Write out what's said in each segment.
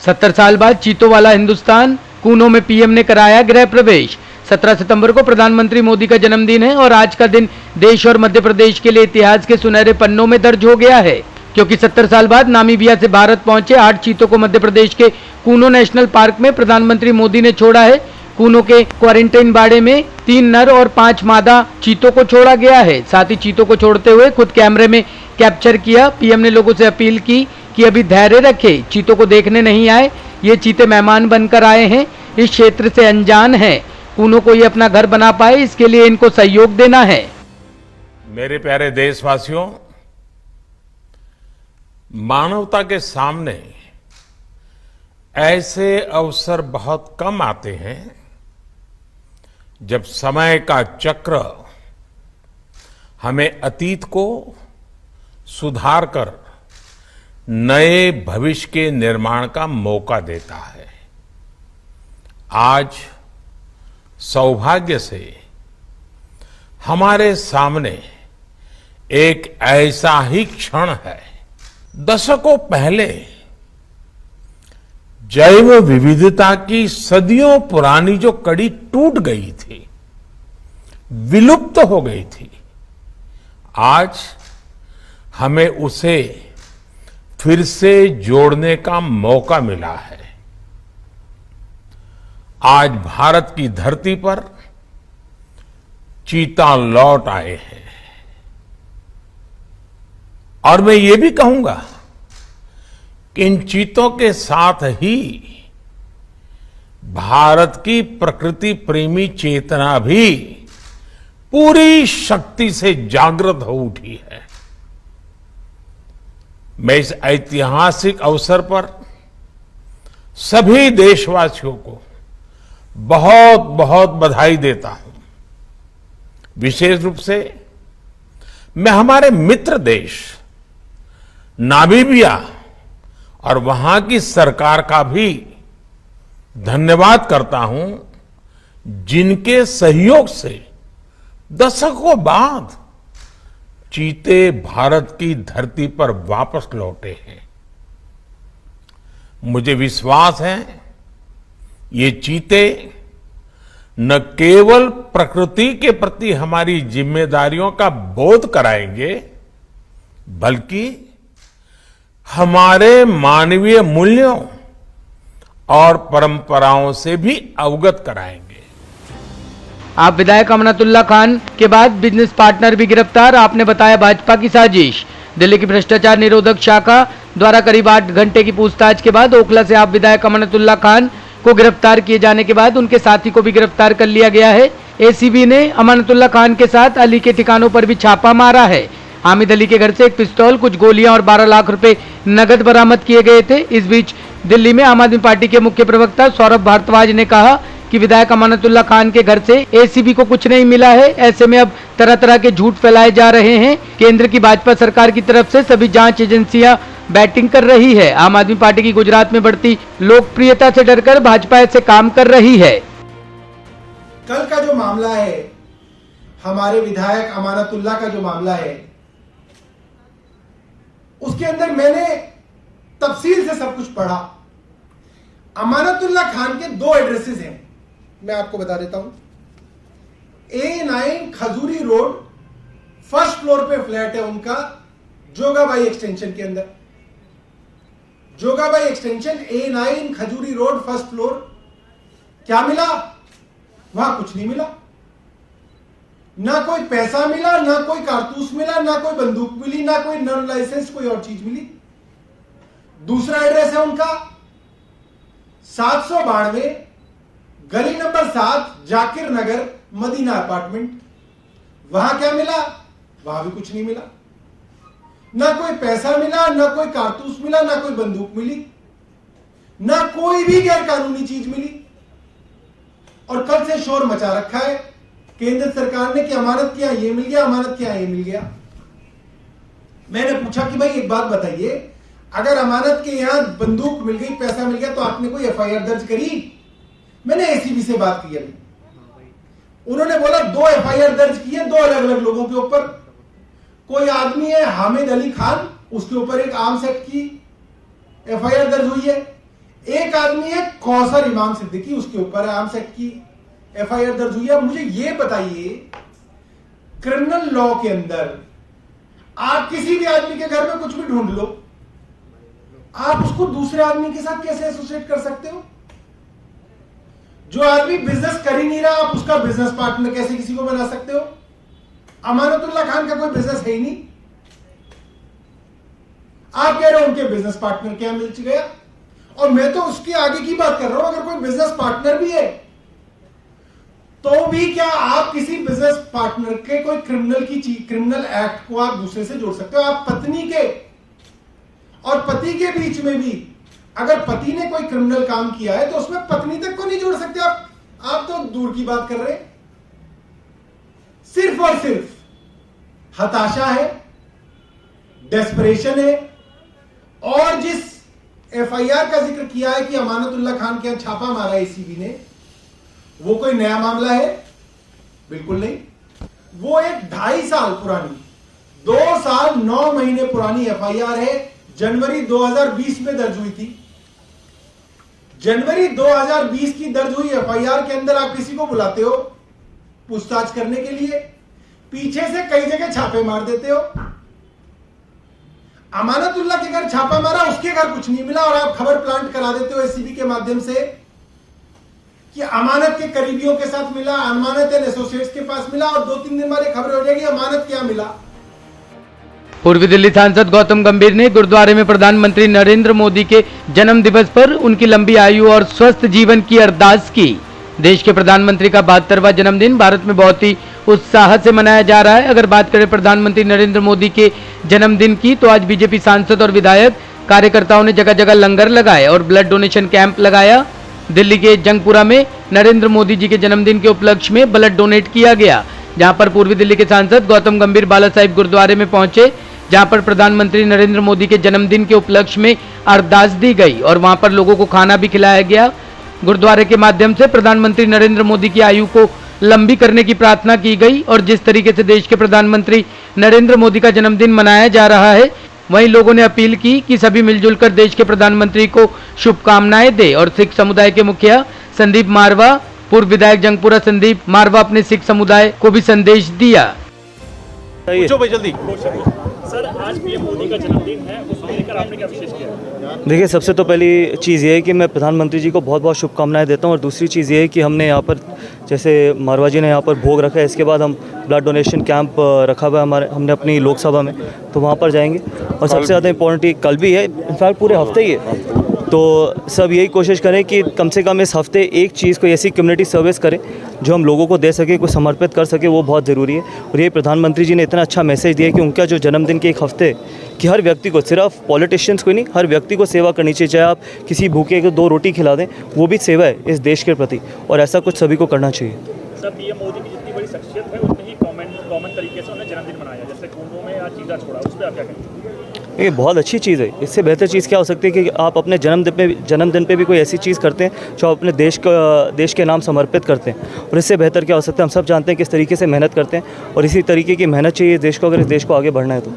70 साल बाद चीतों वाला हिंदुस्तान, कूनो में पीएम ने कराया गृह प्रवेश। 17 सितंबर को प्रधानमंत्री मोदी का जन्मदिन है और आज का दिन देश और मध्य प्रदेश के लिए इतिहास के सुनहरे पन्नों में दर्ज हो गया है, क्योंकि 70 साल बाद नामीबिया से भारत पहुंचे 8 चीतों को मध्य प्रदेश के कूनो नेशनल पार्क में प्रधानमंत्री मोदी ने छोड़ा है। कूनो के क्वारंटाइन बाड़े में 3 नर और 5 मादा चीतों को छोड़ा गया है। साथ ही चीतों को छोड़ते हुए खुद कैमरे में कैप्चर किया। पीएम ने लोगों से अपील की कि अभी धैर्य रखें, चीतों को देखने नहीं आए, ये चीते मेहमान बनकर आए हैं, इस क्षेत्र से अनजान हैं, कूनो को ये अपना घर बना पाए इसके लिए इनको सहयोग देना है। मेरे प्यारे देशवासियों, मानवता के सामने ऐसे अवसर बहुत कम आते हैं जब समय का चक्र हमें अतीत को सुधार कर नए भविष्य के निर्माण का मौका देता है। आज सौभाग्य से हमारे सामने एक ऐसा ही क्षण है। दशकों पहले जैव विविधता की सदियों पुरानी जो कड़ी टूट गई थी, विलुप्त हो गई थी, आज हमें उसे फिर से जोड़ने का मौका मिला है। आज भारत की धरती पर चीता लौट आए हैं और मैं ये भी कहूंगा कि इन चीतों के साथ ही भारत की प्रकृति प्रेमी चेतना भी पूरी शक्ति से जागृत हो उठी है। मैं इस ऐतिहासिक अवसर पर सभी देशवासियों को बहुत बहुत बधाई देता हूं। विशेष रूप से मैं हमारे मित्र देश नामीबिया और वहां की सरकार का भी धन्यवाद करता हूं, जिनके सहयोग से दशकों बाद चीते भारत की धरती पर वापस लौटे हैं। मुझे विश्वास है ये चीते न केवल प्रकृति के प्रति हमारी जिम्मेदारियों का बोध कराएंगे, बल्कि हमारे मानवीय मूल्यों और परंपराओं से भी अवगत कराएंगे। आप विधायक अमानतुल्लाह खान के बाद बिजनेस पार्टनर भी गिरफ्तार, आपने बताया भाजपा की साजिश। दिल्ली की भ्रष्टाचार निरोधक शाखा द्वारा करीब 8 घंटे की पूछताछ के बाद ओखला से आप विधायक अमानतुल्लाह खान को गिरफ्तार किए जाने के बाद उनके साथी को भी गिरफ्तार कर लिया गया है। एसीबी ने अमानतुल्लाह खान के साथ अली के ठिकानों पर भी छापा मारा है। हामिद अली के घर से एक पिस्तौल, कुछ गोलियां और 12 लाख रुपए नगद बरामद किए गए थे। इस बीच दिल्ली में आम आदमी पार्टी के मुख्य प्रवक्ता सौरभ भारद्वाज ने कहा कि विधायक अमानतुल्लाह खान के घर से एसीबी को कुछ नहीं मिला है। ऐसे में अब तरह तरह के झूठ फैलाए जा रहे हैं। केंद्र की भाजपा सरकार की तरफ से सभी जांच एजेंसियां बैटिंग कर रही है। आम आदमी पार्टी की गुजरात में बढ़ती लोकप्रियता से डरकर भाजपा ऐसे काम कर रही है। कल का जो मामला है, हमारे विधायक अमानतुल्लाह का जो मामला है, उसके अंदर मैंने तफसील से सब कुछ पढ़ा। अमानतुल्लाह खान के 2 एड्रेसेस हैं, मैं आपको बता देता हूं। A9 खजूरी रोड, फर्स्ट फ्लोर पे फ्लैट है उनका, जोगाबाई एक्सटेंशन के अंदर। जोगाबाई एक्सटेंशन, A9 खजूरी रोड, फर्स्ट फ्लोर। क्या मिला? वहां कुछ नहीं मिला। ना कोई पैसा मिला, ना कोई कारतूस मिला, ना कोई बंदूक मिली, ना कोई नॉन लाइसेंस कोई और चीज मिली। दूसरा एड्रेस है उनका 792 गली नंबर 7, जाकिर नगर, मदीना अपार्टमेंट। वहां क्या मिला? वहां भी कुछ नहीं मिला। ना कोई पैसा मिला, ना कोई कारतूस मिला, ना कोई बंदूक मिली, ना कोई भी गैर कानूनी चीज मिली। और कल से शोर मचा रखा है केंद्र सरकार ने कि अमानत किया ये मिल गया, अमानत किया ये मिल गया। मैंने पूछा कि भाई एक बात बताइए, अगर अमानत के यहां बंदूक मिल गई, पैसा मिल गया, तो आपने कोई एफआईआर दर्ज करी? मैंने एसीबी से बात की अभी, उन्होंने बोला 2 एफआईआर दर्ज की है 2 अलग अलग लोगों के ऊपर। कोई आदमी है हामिद अली खान, उसके ऊपर एक आर्म्स एक्ट की एफआईआर दर्ज हुई है। एक आदमी है कौसर इमाम सिद्दीकी, उसके ऊपर आर्म्स एक्ट की एफआईआर दर्ज हुई है। मुझे यह बताइए, क्रिमिनल लॉ के अंदर आप किसी भी आदमी के घर में कुछ भी ढूंढ लो, आप उसको दूसरे आदमी के साथ कैसे एसोसिएट कर सकते हो? जो आदमी बिजनेस कर ही नहीं रहा, आप उसका बिजनेस पार्टनर कैसे किसी को बना सकते हो? अमानतुल्लाह खान का कोई बिजनेस है ही नहीं, आप कह रहे हो उनके बिजनेस पार्टनर क्या मिल गया। और मैं तो उसके आगे की बात कर रहा हूं, अगर कोई बिजनेस पार्टनर भी है तो भी क्या आप किसी बिजनेस पार्टनर के कोई क्रिमिनल एक्ट को आप दूसरे से जोड़ सकते हो? आप पत्नी के और पति के बीच में भी अगर पति ने कोई क्रिमिनल काम किया है तो उसमें पत्नी तक को नहीं जोड़ सकते आप तो दूर की बात कर रहे हैं। सिर्फ और सिर्फ हताशा है, डेस्परेशन है। और जिस एफआईआर का जिक्र किया है कि अमानतुल्लाह खान के यहां छापा मारा एसीबी ने, वो कोई नया मामला है? बिल्कुल नहीं। वो एक 2.5 साल पुरानी, 2 साल 9 महीने पुरानी एफआईआर है। जनवरी 2020 में दर्ज हुई थी। जनवरी 2020 की दर्ज हुई एफआईआर के अंदर आप किसी को बुलाते हो पूछताछ करने के लिए, पीछे से कई जगह छापे मार देते हो। अमानतुल्लाह के घर छापा मारा, उसके घर कुछ नहीं मिला, और आप खबर प्लांट करा देते हो एसीबी के माध्यम से कि अमानत के करीबियों के साथ मिला, अमानत एंड एसोसिएट्स के पास मिला, और 2-3 दिन बाद खबर हो जाएगी अमानत क्या मिला। पूर्वी दिल्ली सांसद गौतम गंभीर ने गुरुद्वारे में प्रधानमंत्री नरेंद्र मोदी के जन्म दिवस पर उनकी लंबी आयु और स्वस्थ जीवन की अरदास की। देश के प्रधानमंत्री का 72वां जन्मदिन भारत में बहुत ही उत्साह से मनाया जा रहा है। अगर बात करें प्रधानमंत्री नरेंद्र मोदी के जन्मदिन की, तो आज बीजेपी सांसद और विधायक कार्यकर्ताओं ने जगह जगह लंगर लगाए और ब्लड डोनेशन कैंप लगाया। दिल्ली के जंगपुरा में नरेंद्र मोदी जी के जन्मदिन के उपलक्ष्य में ब्लड डोनेट किया गया, जहां पर पूर्वी दिल्ली के सांसद गौतम गंभीर बाला साहिब गुरुद्वारे में पहुंचे, जहां पर प्रधानमंत्री नरेंद्र मोदी के जन्मदिन के उपलक्ष्य में अरदास दी गई और वहां पर लोगों को खाना भी खिलाया गया। गुरुद्वारे के माध्यम से प्रधानमंत्री नरेंद्र मोदी की आयु को लंबी करने की प्रार्थना की गई। और जिस तरीके से देश के प्रधानमंत्री नरेंद्र मोदी का जन्मदिन मनाया जा रहा है, वहीं लोगों ने अपील की कि सभी मिलजुल कर देश के प्रधानमंत्री को शुभकामनाएं दे। और सिख समुदाय के मुखिया संदीप मारवा, पूर्व विधायक जंगपुरा संदीप मारवा अपने सिख समुदाय को भी संदेश दिया। जल्दी सर, आज पीएम मोदी का जन्मदिन है, उसको लेकर आपने क्या विशेष किया? देखिए, सबसे तो पहली चीज़ ये है कि मैं प्रधानमंत्री जी को बहुत बहुत शुभकामनाएं देता हूं। और दूसरी चीज़ ये है कि हमने यहाँ पर, जैसे मारवा जी ने यहाँ पर भोग रखा है, इसके बाद हम ब्लड डोनेशन कैंप रखा हुआ है हमने अपनी लोकसभा में, तो वहाँ पर जाएंगे। और सबसे ज़्यादा इम्पोर्टेंट कल भी है, इनफैक्ट पूरे हफ्ते ही है। तो सब यही कोशिश करें कि कम से कम इस हफ्ते एक चीज़ को, ऐसी कम्युनिटी सर्विस करें जो हम लोगों को दे सके, को समर्पित कर सके, वो बहुत ज़रूरी है। और ये प्रधानमंत्री जी ने इतना अच्छा मैसेज दिया कि उनका जो जन्मदिन के एक हफ्ते, कि हर व्यक्ति को, सिर्फ पॉलिटिशियंस को नहीं, हर व्यक्ति को सेवा करनी चाहिए। चाहे आप किसी भूखे को 2 रोटी खिला दें, वो भी सेवा है इस देश के प्रति, और ऐसा कुछ सभी को करना चाहिए। सर, पीएम मोदी की जितनी बड़ी शख्सियत है, उतनी ही कॉमन तरीके से उन्हें जन्मदिन मनाया, जैसे कुंभों में आज चीज़ा छोड़ा, उस पर आप क्या कहेंगे? ये बहुत अच्छी चीज़ है। इससे बेहतर चीज़ क्या हो सकती है कि आप अपने जन्मदिन पे भी कोई ऐसी चीज़ करते हैं जो अपने देश के नाम समर्पित करते हैं। और इससे बेहतर क्या हो सकता है? हम सब जानते हैं किस तरीके से मेहनत करते हैं, और इसी तरीके की मेहनत चाहिए देश को, अगर इस देश को आगे बढ़ना है तो।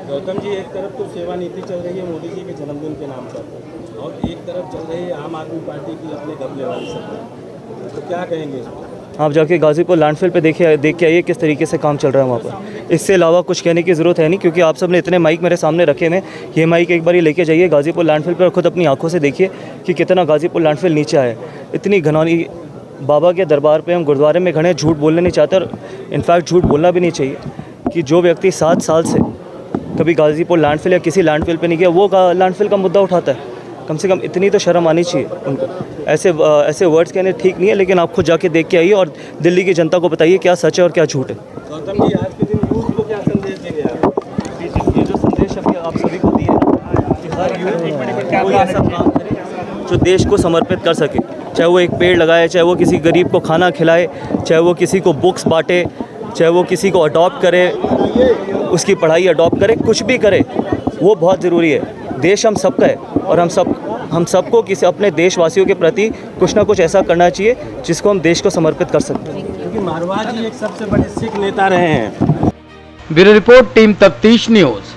गौतम जी, एक तरफ तो सेवा नीति चल रही है मोदी जी के जन्मदिन के नाम पर, और एक तरफ चल रही है आम आदमी पार्टी की अपने घपले वाली सरकार, तो क्या कहेंगे इस पर? आप जाके गाजीपुर लैंडफिल पे देख के आइए किस तरीके से काम चल रहा है वहाँ पर। इससे अलावा कुछ कहने की ज़रूरत है नहीं, क्योंकि आप सब ने इतने माइक मेरे सामने रखे हुए। ये माइक एक बार ही लेके जाइए गाजीपुर लैंडफिल पर, खुद अपनी आंखों से देखिए कि कितना गाजीपुर लैंडफिल नीचे आया है। इतनी घनौनी बाबा के दरबार पे हम गुरुद्वारे में खड़े, झूठ बोलने नहीं चाहते, और इनफैक्ट झूठ बोलना भी नहीं चाहिए कि जो व्यक्ति 7 साल से कभी गाजीपुर लैंडफिल या किसी लैंडफिल पे नहीं गया, वो लैंडफिल का मुद्दा उठाता है। कम से कम इतनी तो शर्म आनी चाहिए उनको। ऐसे वर्ड्स कहने ठीक नहीं है, लेकिन आप खुद जाके देख के आइए और दिल्ली की जनता को बताइए क्या सच है और क्या झूठ है। गौतम जी, आज के दिन यूथ को क्या संदेश देंगे आप? ये जो संदेश आप सभी को दिए कि हर यूथ कोई ऐसा काम करे जो देश को समर्पित कर सके, चाहे वो एक पेड़ लगाए, चाहे वो किसी गरीब को खाना खिलाए, चाहे वो किसी को बुक्स बांटे, चाहे वो किसी को अडॉप्ट करे, उसकी पढ़ाई अडॉप्ट करे, कुछ भी करे, वो बहुत ज़रूरी है। देश हम सबका है, और हम सबको किसी अपने देशवासियों के प्रति कुछ ना कुछ ऐसा करना चाहिए जिसको हम देश को समर्पित कर सकते हैं। क्योंकि मारवा जी एक सबसे बड़े सिख नेता रहे हैं। ब्यूरो रिपोर्ट, टीम तफ्तीश न्यूज़।